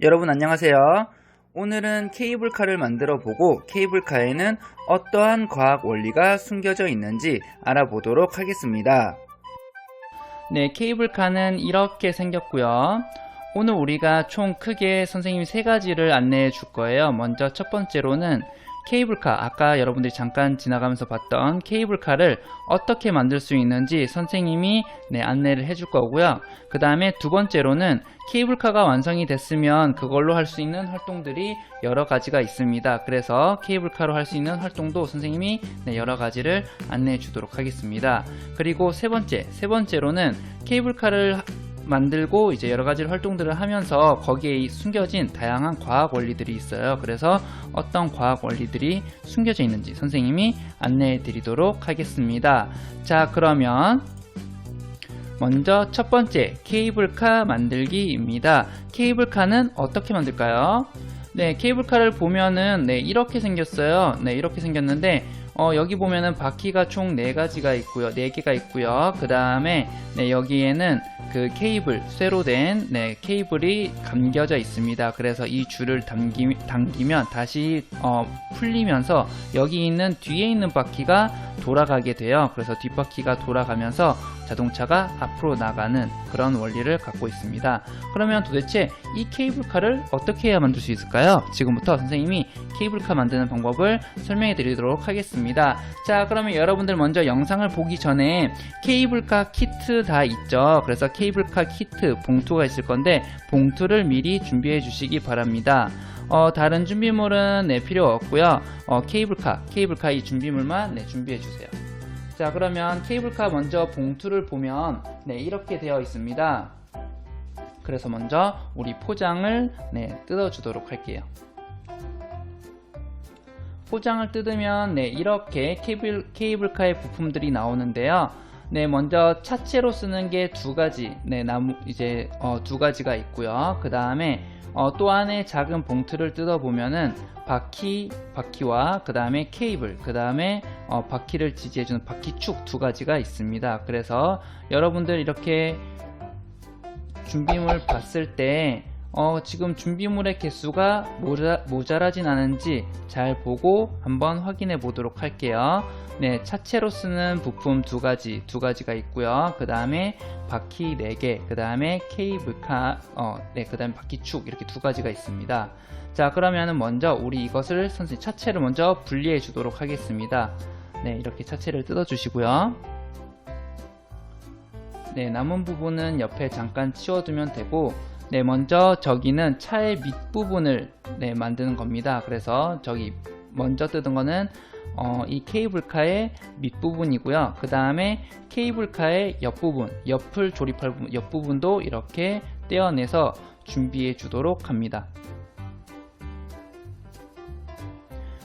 여러분 안녕하세요. 오늘은 케이블카를 만들어 보고 케이블카에는 어떠한 과학 원리가 숨겨져 있는지 알아보도록 하겠습니다. 네, 케이블카는 이렇게 생겼고요. 오늘 우리가 총 크게 선생님이 세 가지를 안내해 줄 거예요. 먼저 첫 번째로는 케이블카, 아까 여러분들이 잠깐 지나가면서 봤던 케이블카를 어떻게 만들 수 있는지 선생님이 안내를 해줄 거고요. 그 다음에 두 번째로는 케이블카가 완성이 됐으면 그걸로 할 수 있는 활동들이 여러 가지가 있습니다. 그래서 케이블카로 할 수 있는 활동도 선생님이 여러 가지를 안내해 주도록 하겠습니다. 그리고 세 번째로는 케이블카를 만들고 이제 여러 가지 활동들을 하면서 거기에 숨겨진 다양한 과학 원리들이 있어요. 그래서 어떤 과학 원리들이 숨겨져 있는지 선생님이 안내해 드리도록 하겠습니다. 자, 그러면 먼저 첫 번째 케이블카 만들기입니다. 케이블카는 어떻게 만들까요? 네, 케이블카를 보면은 이렇게 생겼어요. 이렇게 생겼는데 여기 보면은 바퀴가 총 4가지가 있고요. 4개가 있고요. 그 다음에 여기에는 그 케이블, 쇠로 된 케이블이 감겨져 있습니다. 그래서 이 줄을 당기면 다시 풀리면서 여기 있는 뒤에 있는 바퀴가 돌아가게 돼요. 그래서 뒷바퀴가 돌아가면서 자동차가 앞으로 나가는 그런 원리를 갖고 있습니다. 그러면 도대체 이 케이블카를 어떻게 해야 만들 수 있을까요? 지금부터 선생님이 케이블카 만드는 방법을 설명해 드리도록 하겠습니다. 자, 그러면 여러분들 먼저 영상을 보기 전에 케이블카 키트 다 있죠. 그래서 케이블카 키트 봉투가 있을 건데 봉투를 미리 준비해 주시기 바랍니다. 다른 준비물은 필요 없고요. 케이블카 이 준비물만 준비해 주세요. 자, 그러면 케이블카 먼저 봉투를 보면 이렇게 되어 있습니다. 그래서 먼저 우리 포장을 뜯어 주도록 할게요. 포장을 뜯으면 이렇게 케이블카의 부품들이 나오는데요. 먼저 차체로 쓰는 게 두 가지, 두 가지가 있고요. 그 다음에 또 안에 작은 봉투를 뜯어 보면은 바퀴와 그 다음에 케이블, 그 다음에 바퀴를 지지해주는 바퀴축 두 가지가 있습니다. 그래서 여러분들 이렇게 준비물 봤을 때 지금 준비물의 개수가 모자라진 않은지 잘 보고 한번 확인해 보도록 할게요. 차체로 쓰는 부품 두 가지가 있고요. 그 다음에 바퀴 4개, 그 다음에 케이블카, 그 다음에 바퀴축 이렇게 두 가지가 있습니다. 자, 그러면은 먼저 우리 이것을 선생님 차체를 먼저 분리해 주도록 하겠습니다. 이렇게 차체를 뜯어 주시고요. 남은 부분은 옆에 잠깐 치워두면 되고, 먼저 저기는 차의 밑부분을 만드는 겁니다. 그래서 저기 먼저 뜯은 거는 이 케이블카의 밑부분이고요. 그 다음에 케이블카의 옆부분, 옆을 조립할 부분, 옆부분도 이렇게 떼어내서 준비해 주도록 합니다.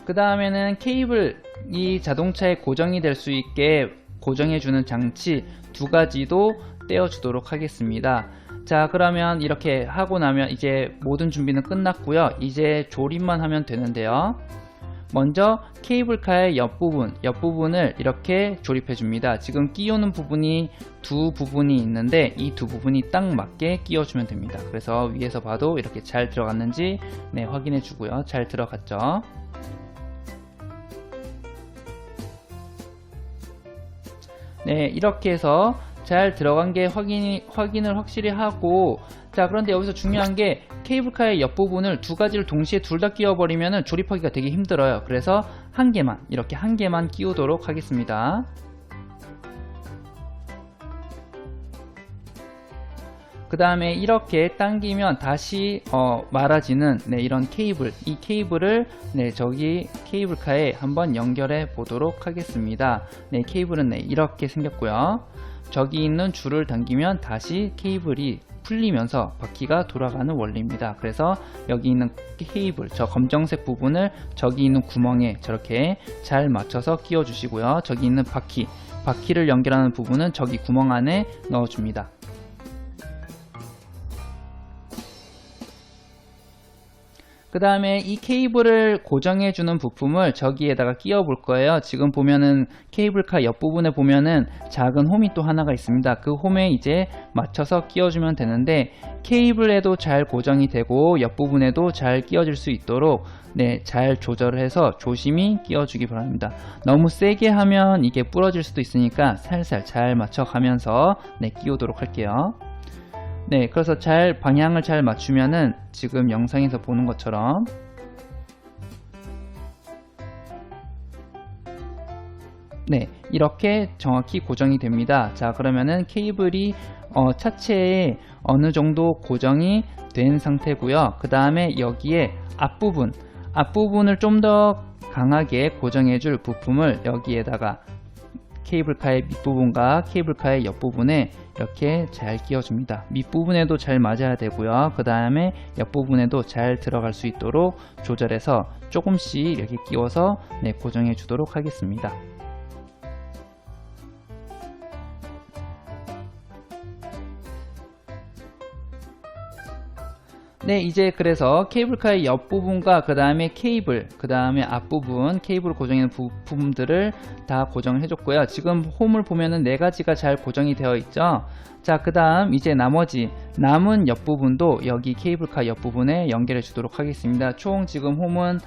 그 다음에는 케이블이 자동차에 고정이 될 수 있게 고정해주는 장치 두 가지도 떼어주도록 하겠습니다. 자, 그러면 이렇게 하고 나면 이제 모든 준비는 끝났고요. 이제 조립만 하면 되는데요. 먼저 케이블카의 옆부분을 이렇게 조립해 줍니다. 지금 끼우는 부분이 두 부분이 있는데 이 두 부분이 딱 맞게 끼워주면 됩니다. 그래서 위에서 봐도 이렇게 잘 들어갔는지 확인해 주고요. 잘 들어갔죠? 이렇게 해서 잘 들어간 게 확인을 확실히 하고, 자, 그런데 여기서 중요한 게 케이블카의 옆부분을 두 가지를 동시에 둘 다 끼워버리면 조립하기가 되게 힘들어요. 그래서 이렇게 한 개만 끼우도록 하겠습니다. 그 다음에 이렇게 당기면 다시 말아지는 이런 케이블, 이 케이블을 저기 케이블카에 한번 연결해 보도록 하겠습니다. 케이블은 이렇게 생겼고요. 저기 있는 줄을 당기면 다시 케이블이 풀리면서 바퀴가 돌아가는 원리입니다. 그래서 여기 있는 케이블, 저 검정색 부분을 저기 있는 구멍에 저렇게 잘 맞춰서 끼워 주시고요. 저기 있는 바퀴를 연결하는 부분은 저기 구멍 안에 넣어 줍니다. 그 다음에 이 케이블을 고정해주는 부품을 저기에다가 끼워 볼 거예요. 지금 보면은 케이블카 옆부분에 보면은 작은 홈이 또 하나가 있습니다. 그 홈에 이제 맞춰서 끼워주면 되는데, 케이블에도 잘 고정이 되고 옆부분에도 잘 끼워질 수 있도록 잘 조절을 해서 조심히 끼워주기 바랍니다. 너무 세게 하면 이게 부러질 수도 있으니까 살살 잘 맞춰가면서 끼우도록 할게요. 그래서 방향을 잘 맞추면은 지금 영상에서 보는 것처럼 이렇게 정확히 고정이 됩니다. 자, 그러면은 케이블이 차체에 어느 정도 고정이 된 상태고요. 그 다음에 여기에 앞부분을 좀 더 강하게 고정해 줄 부품을 여기에다가 케이블카의 밑부분과 케이블카의 옆부분에 이렇게 잘 끼워줍니다. 밑부분에도 잘 맞아야 되고요. 그 다음에 옆부분에도 잘 들어갈 수 있도록 조절해서 조금씩 이렇게 끼워서 고정해 주도록 하겠습니다. 이제 그래서 케이블카의 옆부분과 그 다음에 케이블, 그 다음에 앞부분 케이블 고정하는 부품들을 다 고정을 해줬고요. 지금 홈을 보면은 4가지가 잘 고정이 되어 있죠. 자, 그 다음 이제 남은 옆부분도 여기 케이블카 옆부분에 연결해 주도록 하겠습니다. 총 지금 홈은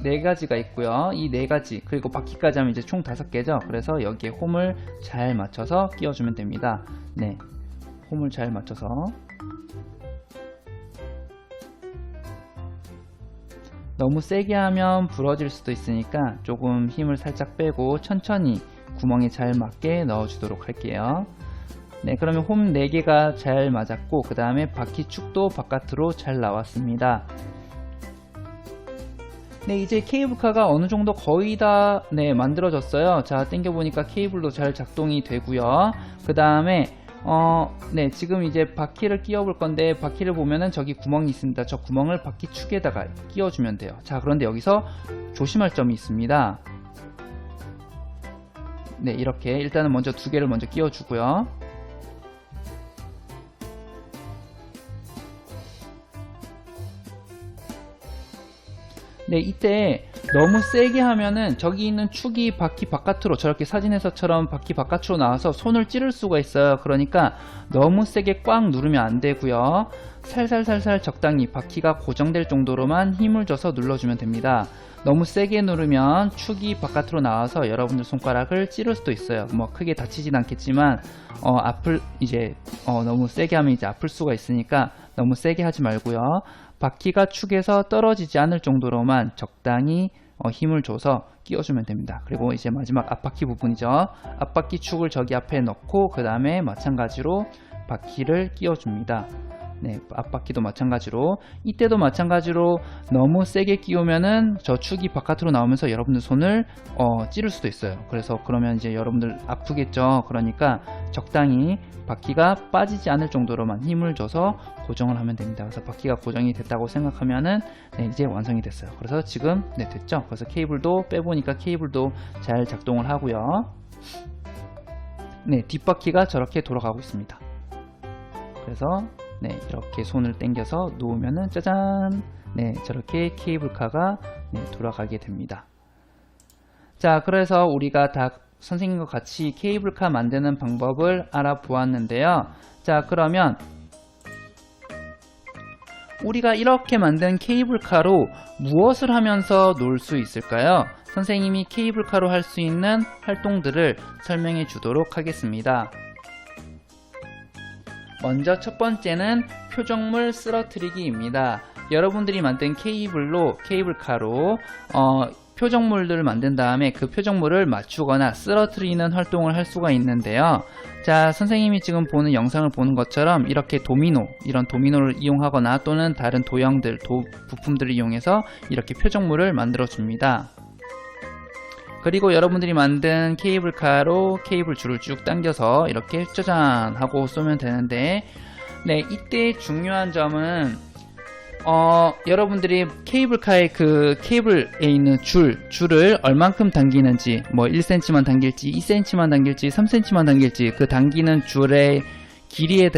4가지가 있고요. 이 4가지 그리고 바퀴까지 하면 이제 총 5개죠. 그래서 여기에 홈을 잘 맞춰서 끼워주면 됩니다. 홈을 잘 맞춰서 너무 세게 하면 부러질 수도 있으니까 조금 힘을 살짝 빼고 천천히 구멍에 잘 맞게 넣어 주도록 할게요. 그러면 홈 4개가 잘 맞았고, 그 다음에 바퀴축도 바깥으로 잘 나왔습니다. 이제 케이블카가 어느 정도 거의 다 만들어졌어요. 자, 당겨 보니까 케이블도 잘 작동이 되고요. 그 다음에 지금 이제 바퀴를 끼워 볼 건데, 바퀴를 보면은 저기 구멍이 있습니다. 저 구멍을 바퀴축에다가 끼워주면 돼요. 자, 그런데 여기서 조심할 점이 있습니다. 이렇게 일단은 먼저 2개를 먼저 끼워주고요. 이때 너무 세게 하면은 저기 있는 축이 바퀴 바깥으로, 저렇게 사진에서처럼 바퀴 바깥으로 나와서 손을 찌를 수가 있어요. 그러니까 너무 세게 꽉 누르면 안 되고요. 살살살살 적당히 바퀴가 고정될 정도로만 힘을 줘서 눌러주면 됩니다. 너무 세게 누르면 축이 바깥으로 나와서 여러분들 손가락을 찌를 수도 있어요. 뭐 크게 다치진 않겠지만 너무 세게 하면 이제 아플 수가 있으니까 너무 세게 하지 말고요. 바퀴가 축에서 떨어지지 않을 정도로만 적당히 힘을 줘서 끼워주면 됩니다. 그리고 이제 마지막 앞바퀴 부분이죠. 앞바퀴 축을 저기 앞에 넣고 그 다음에 마찬가지로 바퀴를 끼워줍니다. 앞바퀴도 마찬가지로, 이때도 마찬가지로 너무 세게 끼우면은 저 축이 바깥으로 나오면서 여러분들 손을 찌를 수도 있어요. 그래서 그러면 이제 여러분들 아프겠죠. 그러니까 적당히 바퀴가 빠지지 않을 정도로만 힘을 줘서 고정을 하면 됩니다. 그래서 바퀴가 고정이 됐다고 생각하면은 이제 완성이 됐어요. 그래서 지금 됐죠. 그래서 케이블도 빼보니까 케이블도 잘 작동을 하고요. 뒷바퀴가 저렇게 돌아가고 있습니다. 그래서 이렇게 손을 당겨서 놓으면은 짜잔, 저렇게 케이블카가 돌아가게 됩니다. 자, 그래서 우리가 다 선생님과 같이 케이블카 만드는 방법을 알아보았는데요. 자, 그러면 우리가 이렇게 만든 케이블카로 무엇을 하면서 놀 수 있을까요? 선생님이 케이블카로 할 수 있는 활동들을 설명해 주도록 하겠습니다. 먼저 첫 번째는 표적물 쓰러뜨리기입니다. 여러분들이 만든 케이블카로 표적물들을 만든 다음에 그 표적물을 맞추거나 쓰러뜨리는 활동을 할 수가 있는데요. 자, 선생님이 지금 보는 영상을 보는 것처럼 이렇게 이런 도미노를 이용하거나 또는 다른 도형들, 부품들을 이용해서 이렇게 표적물을 만들어 줍니다. 그리고 여러분들이 만든 케이블카로 케이블 줄을 쭉 당겨서 이렇게 짜잔 하고 쏘면 되는데, 이때 중요한 점은 여러분들이 케이블카의 그 케이블에 있는 줄을 얼만큼 당기는지, 뭐 1cm만 당길지 2cm만 당길지 3cm만 당길지 그 당기는 줄의 길이에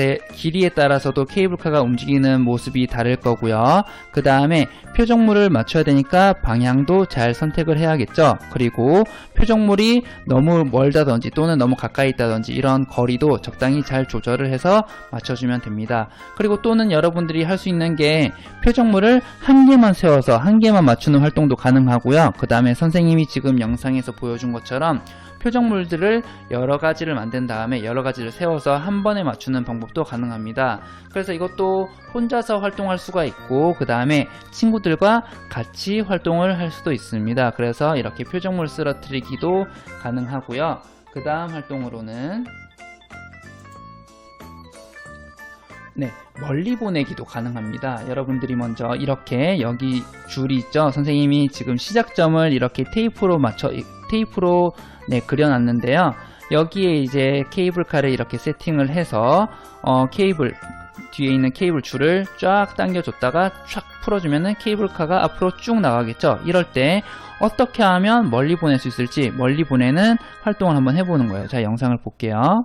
따라서도 케이블카가 움직이는 모습이 다를 거고요. 그 다음에 표적물을 맞춰야 되니까 방향도 잘 선택을 해야겠죠. 그리고 표적물이 너무 멀다든지 또는 너무 가까이 있다든지 이런 거리도 적당히 잘 조절을 해서 맞춰주면 됩니다. 그리고 또는 여러분들이 할 수 있는 게 표적물을 한 개만 세워서 한 개만 맞추는 활동도 가능하고요. 그 다음에 선생님이 지금 영상에서 보여준 것처럼 표적물들을 여러 가지를 만든 다음에 여러 가지를 세워서 한 번에 맞추는 방법도 가능합니다. 그래서 이것도 혼자서 활동할 수가 있고 그 다음에 친구들과 같이 활동을 할 수도 있습니다. 그래서 이렇게 표적물 쓰러뜨리기도 가능하고요. 그 다음 활동으로는 멀리 보내기도 가능합니다. 여러분들이 먼저 이렇게 여기 줄이 있죠. 선생님이 지금 시작점을 이렇게 테이프로 그려놨는데요. 여기에 이제 케이블카를 이렇게 세팅을 해서 뒤에 있는 케이블 줄을 쫙 당겨줬다가 쫙 풀어주면은 케이블카가 앞으로 쭉 나가겠죠. 이럴 때 어떻게 하면 멀리 보낼 수 있을지 멀리 보내는 활동을 한번 해보는 거예요. 자, 영상을 볼게요.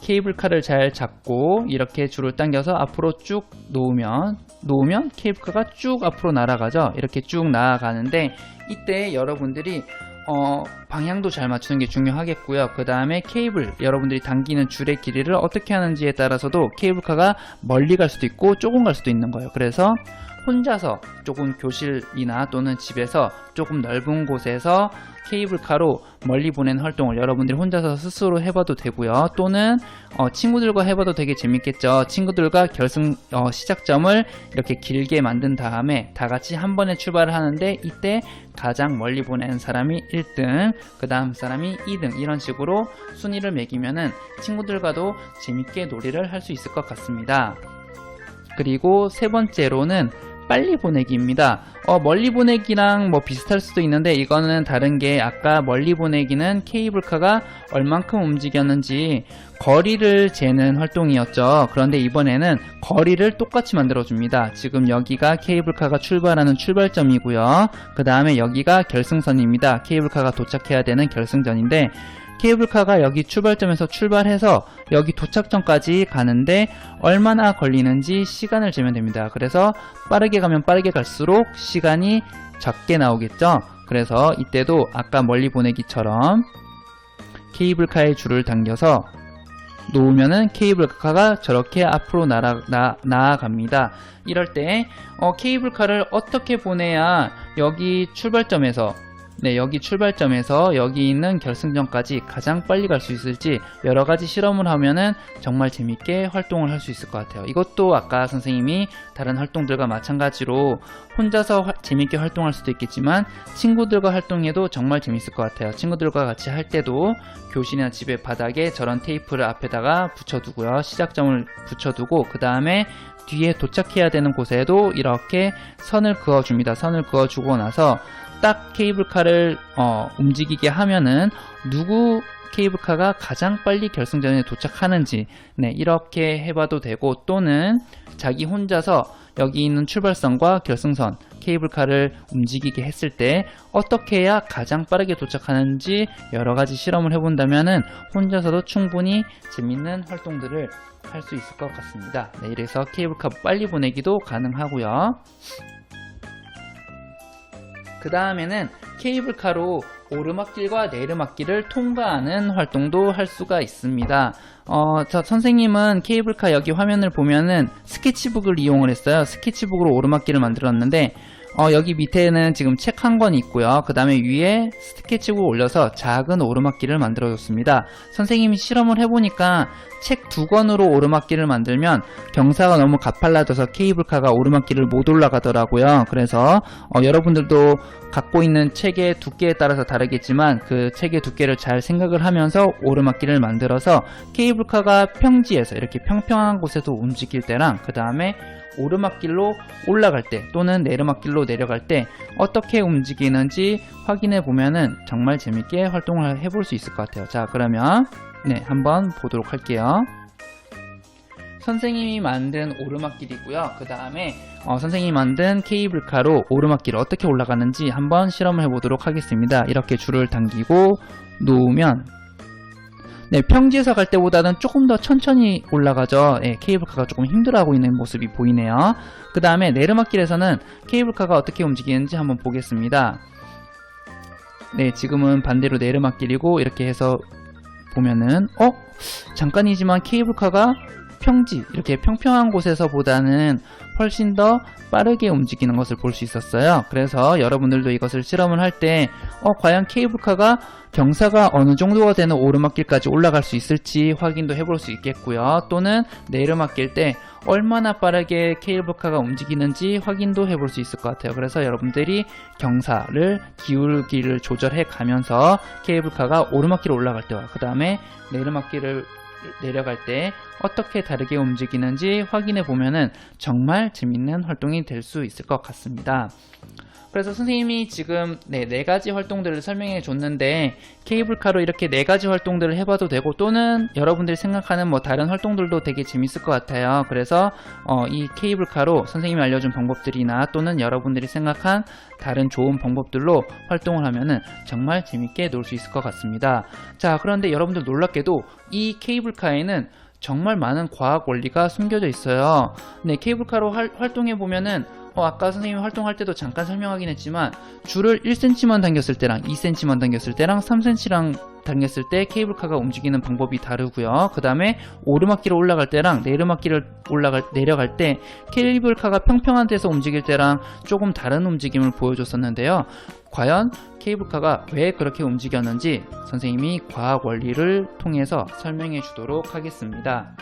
케이블카를 잘 잡고 이렇게 줄을 당겨서 앞으로 쭉 놓으면 케이블카가 쭉 앞으로 날아가죠. 이렇게 쭉 나아가는데 이때 여러분들이 방향도 잘 맞추는 게 중요하겠고요. 그 다음에 여러분들이 당기는 줄의 길이를 어떻게 하는지에 따라서도 케이블카가 멀리 갈 수도 있고 조금 갈 수도 있는 거예요. 그래서 혼자서 조금 교실이나 또는 집에서 조금 넓은 곳에서 케이블카로 멀리 보내는 활동을 여러분들이 혼자서 스스로 해봐도 되고요. 또는 친구들과 해봐도 되게 재밌겠죠. 친구들과 시작점을 이렇게 길게 만든 다음에 다 같이 한 번에 출발을 하는데 이때 가장 멀리 보내는 사람이 1등, 그 다음 사람이 2등 이런 식으로 순위를 매기면은 친구들과도 재밌게 놀이를 할 수 있을 것 같습니다. 그리고 세 번째로는 빨리 보내기입니다. 멀리 보내기랑 비슷할 수도 있는데 이거는 다른 게 아까 멀리 보내기는 케이블카가 얼만큼 움직였는지 거리를 재는 활동이었죠. 그런데 이번에는 거리를 똑같이 만들어줍니다. 지금 여기가 케이블카가 출발하는 출발점이고요. 그 다음에 여기가 결승선입니다. 케이블카가 도착해야 되는 결승전인데 케이블카가 여기 출발점에서 출발해서 여기 도착점까지 가는데 얼마나 걸리는지 시간을 재면 됩니다. 그래서 빠르게 가면 빠르게 갈수록 시간이 적게 나오겠죠. 그래서 이때도 아까 멀리 보내기처럼 케이블카의 줄을 당겨서 놓으면은 케이블카가 저렇게 앞으로 나아갑니다. 이럴 때 케이블카를 어떻게 보내야 여기 출발점에서 여기 있는 결승점까지 가장 빨리 갈 수 있을지 여러가지 실험을 하면은 정말 재밌게 활동을 할 수 있을 것 같아요. 이것도 아까 선생님이 다른 활동들과 마찬가지로 혼자서 재밌게 활동할 수도 있겠지만 친구들과 활동해도 정말 재밌을 것 같아요. 친구들과 같이 할 때도 교실이나 집의 바닥에 저런 테이프를 앞에다가 붙여두고요. 시작점을 붙여두고 그 다음에 뒤에 도착해야 되는 곳에도 이렇게 선을 그어줍니다. 선을 그어주고 나서 딱 케이블카를 움직이게 하면은 누구 케이블카가 가장 빨리 결승전에 도착하는지 이렇게 해봐도 되고 또는 자기 혼자서 여기 있는 출발선과 결승선 케이블카를 움직이게 했을 때 어떻게 해야 가장 빠르게 도착하는지 여러가지 실험을 해본다면은 혼자서도 충분히 재밌는 활동들을 할 수 있을 것 같습니다. 이래서 케이블카 빨리 보내기도 가능하고요. 그 다음에는 케이블카로 오르막길과 내리막길을 통과하는 활동도 할 수가 있습니다. 선생님은 케이블카 여기 화면을 보면은 스케치북을 이용을 했어요. 스케치북으로 오르막길을 만들었는데 여기 밑에는 지금 책 한 권 있고요. 그 다음에 위에 스케치북을 올려서 작은 오르막길을 만들어 줬습니다. 선생님이 실험을 해보니까 책 2권으로 오르막길을 만들면 경사가 너무 가팔라져서 케이블카가 오르막길을 못 올라가더라고요. 그래서 여러분들도 갖고 있는 책의 두께에 따라서 다르겠지만 그 책의 두께를 잘 생각을 하면서 오르막길을 만들어서 케이블카가 평지에서 이렇게 평평한 곳에서 움직일 때랑 그 다음에 오르막길로 올라갈 때 또는 내리막길로 내려갈 때 어떻게 움직이는지 확인해 보면은 정말 재밌게 활동을 해볼 수 있을 것 같아요. 자, 그러면 한번 보도록 할게요. 선생님이 만든 오르막길이고요. 그 다음에 선생님이 만든 케이블카로 오르막길을 어떻게 올라가는지 한번 실험을 해보도록 하겠습니다. 이렇게 줄을 당기고 놓으면 네, 평지에서 갈 때보다는 조금 더 천천히 올라가죠. 네, 케이블카가 조금 힘들어하고 있는 모습이 보이네요. 그 다음에 내리막길에서는 케이블카가 어떻게 움직이는지 한번 보겠습니다. 네, 지금은 반대로 내리막길이고 이렇게 해서 보면은 잠깐이지만 케이블카가 평지, 이렇게 평평한 곳에서보다는 훨씬 더 빠르게 움직이는 것을 볼 수 있었어요. 그래서 여러분들도 이것을 실험을 할 때 과연 케이블카가 경사가 어느 정도가 되는 오르막길까지 올라갈 수 있을지 확인도 해볼 수 있겠고요. 또는 내리막길 때 얼마나 빠르게 케이블카가 움직이는지 확인도 해볼 수 있을 것 같아요. 그래서 여러분들이 경사를, 기울기를 조절해 가면서 케이블카가 오르막길을 올라갈 때와 그 다음에 내리막길을 내려갈 때 어떻게 다르게 움직이는지 확인해 보면은 정말 재밌는 활동이 될 수 있을 것 같습니다. 그래서 선생님이 지금 네 가지 활동들을 설명해 줬는데 케이블카로 이렇게 4가지 활동들을 해봐도 되고 또는 여러분들이 생각하는 뭐 다른 활동들도 되게 재밌을 것 같아요. 그래서 이 케이블카로 선생님이 알려준 방법들이나 또는 여러분들이 생각한 다른 좋은 방법들로 활동을 하면은 정말 재밌게 놀 수 있을 것 같습니다. 자, 그런데 여러분들 놀랍게도 이 케이블카에는 정말 많은 과학 원리가 숨겨져 있어요. 네, 케이블카로 활동해 보면은 아까 선생님이 활동할 때도 잠깐 설명하긴 했지만 줄을 1cm만 당겼을 때랑 2cm만 당겼을 때랑 3cm랑 당겼을 때 케이블카가 움직이는 방법이 다르고요. 그 다음에 오르막길을 올라갈 때랑 내리막길을 내려갈 때 케이블카가 평평한 데서 움직일 때랑 조금 다른 움직임을 보여줬었는데요. 과연 케이블카가 왜 그렇게 움직였는지 선생님이 과학 원리를 통해서 설명해 주도록 하겠습니다.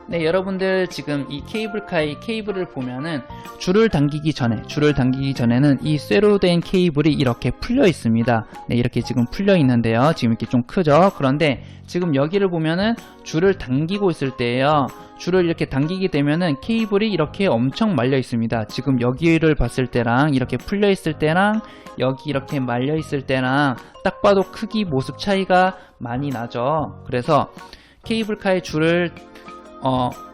네, 여러분들 지금 이 케이블카의 케이블을 보면은 줄을 당기기 전에는 이 쇠로 된 케이블이 이렇게 풀려 있습니다. 네, 이렇게 지금 풀려 있는데요. 지금 이렇게 좀 크죠? 그런데 지금 여기를 보면은 줄을 당기고 있을 때예요. 줄을 이렇게 당기게 되면은 케이블이 이렇게 엄청 말려 있습니다. 지금 여기를 봤을 때랑 이렇게 풀려 있을 때랑 여기 이렇게 말려 있을 때랑 딱 봐도 크기 모습 차이가 많이 나죠. 그래서 케이블카의 줄을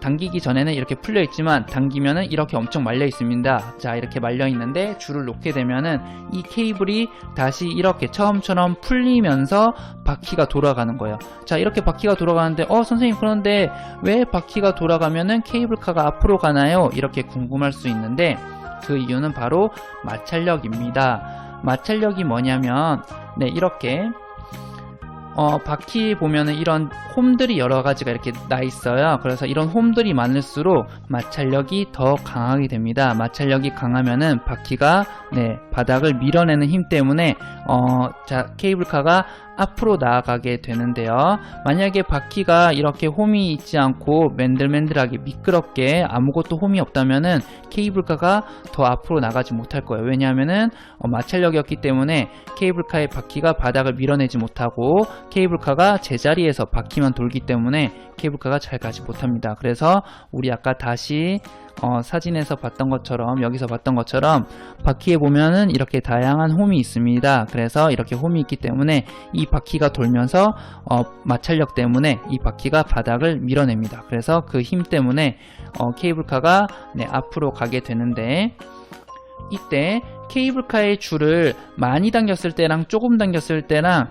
당기기 전에는 이렇게 풀려 있지만 당기면은 이렇게 엄청 말려 있습니다. 자, 이렇게 말려 있는데 줄을 놓게 되면은 이 케이블이 다시 이렇게 처음처럼 풀리면서 바퀴가 돌아가는 거예요. 자, 이렇게 바퀴가 돌아가는데 선생님, 그런데 왜 바퀴가 돌아가면은 케이블카가 앞으로 가나요? 이렇게 궁금할 수 있는데 그 이유는 바로 마찰력입니다. 마찰력이 뭐냐면 네, 이렇게 바퀴 보면은 이런 홈들이 여러 가지가 이렇게 나 있어요. 그래서 이런 홈들이 많을수록 마찰력이 더 강하게 됩니다. 마찰력이 강하면은 바퀴가 바닥을 밀어내는 힘 때문에 케이블카가 앞으로 나아가게 되는데요. 만약에 바퀴가 이렇게 홈이 있지 않고 맨들맨들하게 미끄럽게 아무것도 홈이 없다면은 케이블카가 더 앞으로 나가지 못할 거예요. 왜냐하면은 마찰력이었기 때문에 케이블카의 바퀴가 바닥을 밀어내지 못하고 케이블카가 제자리에서 바퀴만 돌기 때문에 케이블카가 잘 가지 못합니다. 그래서 우리 아까 다시 사진에서 봤던 것처럼, 여기서 봤던 것처럼 바퀴에 보면은 이렇게 다양한 홈이 있습니다. 그래서 이렇게 홈이 있기 때문에 이 바퀴가 돌면서 마찰력 때문에 이 바퀴가 바닥을 밀어냅니다. 그래서 그 힘 때문에 케이블카가 앞으로 가게 되는데, 이때 케이블카의 줄을 많이 당겼을 때랑 조금 당겼을 때랑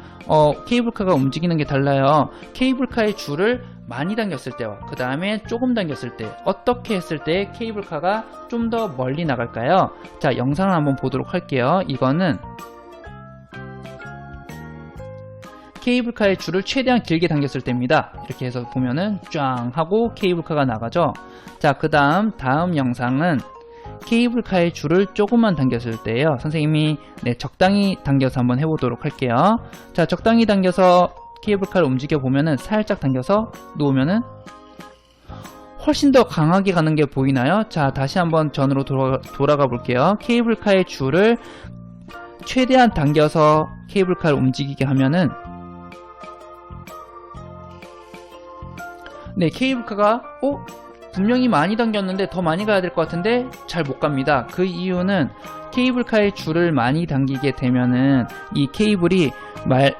케이블카가 움직이는 게 달라요. 케이블카의 줄을 많이 당겼을 때와 그 다음에 조금 당겼을 때, 어떻게 했을 때 케이블카가 좀 더 멀리 나갈까요? 자, 영상을 한번 보도록 할게요. 이거는 케이블카의 줄을 최대한 길게 당겼을 때입니다. 이렇게 해서 보면은 쫙 하고 케이블카가 나가죠. 자, 다음 영상은 케이블카의 줄을 조금만 당겼을 때예요. 선생님이 적당히 당겨서 한번 해보도록 할게요. 자, 적당히 당겨서 케이블카를 움직여 보면은 살짝 당겨서 놓으면은 훨씬 더 강하게 가는 게 보이나요? 자, 다시 한번 전으로 돌아가 볼게요. 케이블카의 줄을 최대한 당겨서 케이블카를 움직이게 하면은 케이블카가 분명히 많이 당겼는데 더 많이 가야 될 것 같은데 잘 못 갑니다. 그 이유는 케이블카의 줄을 많이 당기게 되면은 이 케이블이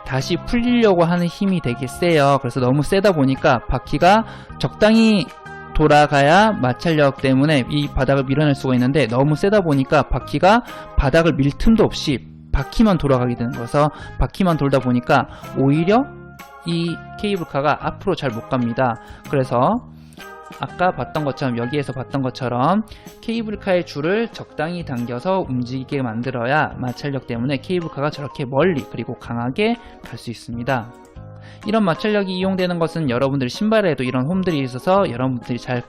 다시 풀리려고 하는 힘이 되게 세요. 그래서 너무 세다 보니까 바퀴가 적당히 돌아가야 마찰력 때문에 이 바닥을 밀어낼 수가 있는데, 너무 세다 보니까 바퀴가 바닥을 밀 틈도 없이 바퀴만 돌아가게 되는 거여서 바퀴만 돌다 보니까 오히려 이 케이블카가 앞으로 잘 못 갑니다. 그래서 아까 봤던 것처럼, 여기에서 봤던 것처럼 케이블카의 줄을 적당히 당겨서 움직이게 만들어야 마찰력 때문에 케이블카가 저렇게 멀리 그리고 강하게 갈 수 있습니다. 이런 마찰력이 이용되는 것은 여러분들 신발에도 이런 홈들이 있어서 여러분들이 잘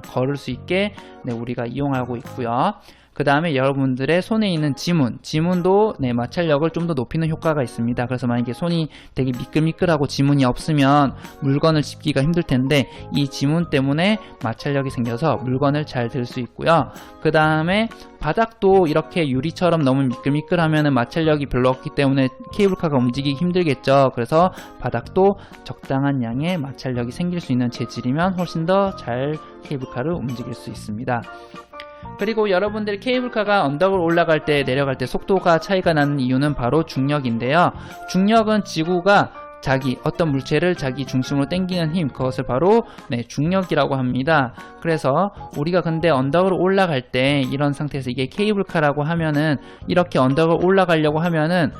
걸을 수 있게 우리가 이용하고 있고요. 그 다음에 여러분들의 손에 있는 지문도 마찰력을 좀 더 높이는 효과가 있습니다. 그래서 만약에 손이 되게 미끌미끌하고 지문이 없으면 물건을 짚기가 힘들 텐데 이 지문 때문에 마찰력이 생겨서 물건을 잘 들 수 있고요. 그 다음에 바닥도 이렇게 유리처럼 너무 미끌미끌하면 마찰력이 별로 없기 때문에 케이블카가 움직이기 힘들겠죠. 그래서 바닥도 적당한 양의 마찰력이 생길 수 있는 재질이면 훨씬 더 잘 케이블카를 움직일 수 있습니다. 그리고 여러분들 케이블카가 언덕을 올라갈 때 내려갈 때 속도가 차이가 나는 이유는 바로 중력인데요. 중력은 지구가 어떤 물체를 자기 중심으로 당기는 힘, 그것을 바로 중력이라고 합니다. 그래서 우리가 근데 언덕을 올라갈 때 이런 상태에서 이게 케이블카라고 하면은 이렇게 언덕을 올라가려고 하면은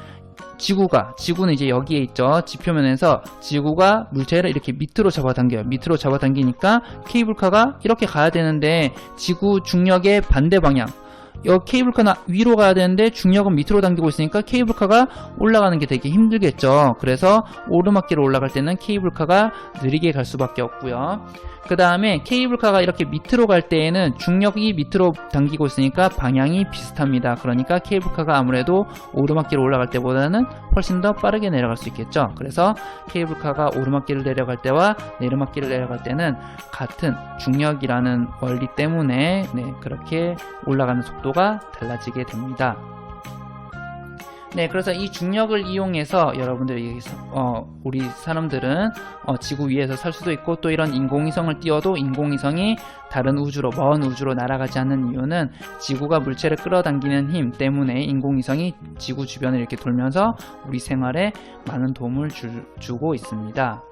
지구는 이제 여기에 있죠. 지표면에서 지구가 물체를 이렇게 밑으로 잡아당겨요. 밑으로 잡아당기니까 케이블카가 이렇게 가야 되는데 지구 중력의 반대 방향, 여기 케이블카는 위로 가야 되는데 중력은 밑으로 당기고 있으니까 케이블카가 올라가는 게 되게 힘들겠죠. 그래서 오르막길을 올라갈 때는 케이블카가 느리게 갈 수밖에 없고요. 그 다음에 케이블카가 이렇게 밑으로 갈 때에는 중력이 밑으로 당기고 있으니까 방향이 비슷합니다. 그러니까 케이블카가 아무래도 오르막길을 올라갈 때보다는 훨씬 더 빠르게 내려갈 수 있겠죠. 그래서 케이블카가 오르막길을 내려갈 때와 내리막길을 내려갈 때는 같은 중력이라는 원리 때문에 그렇게 올라가는 속도가 달라지게 됩니다. 그래서 이 중력을 이용해서 여러분들이 우리 사람들은 지구 위에서 살 수도 있고 또 이런 인공위성을 띄워도 인공위성이 다른 우주로, 먼 우주로 날아가지 않는 이유는 지구가 물체를 끌어당기는 힘 때문에 인공위성이 지구 주변을 이렇게 돌면서 우리 생활에 많은 도움을 주고 있습니다.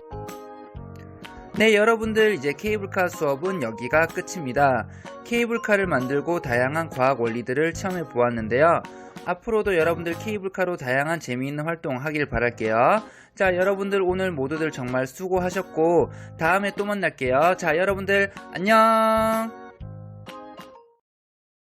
여러분들 이제 케이블카 수업은 여기가 끝입니다. 케이블카를 만들고 다양한 과학 원리들을 체험해 보았는데요. 앞으로도 여러분들 케이블카로 다양한 재미있는 활동 하길 바랄게요. 자, 여러분들 오늘 모두들 정말 수고하셨고 다음에 또 만날게요. 자, 여러분들 안녕.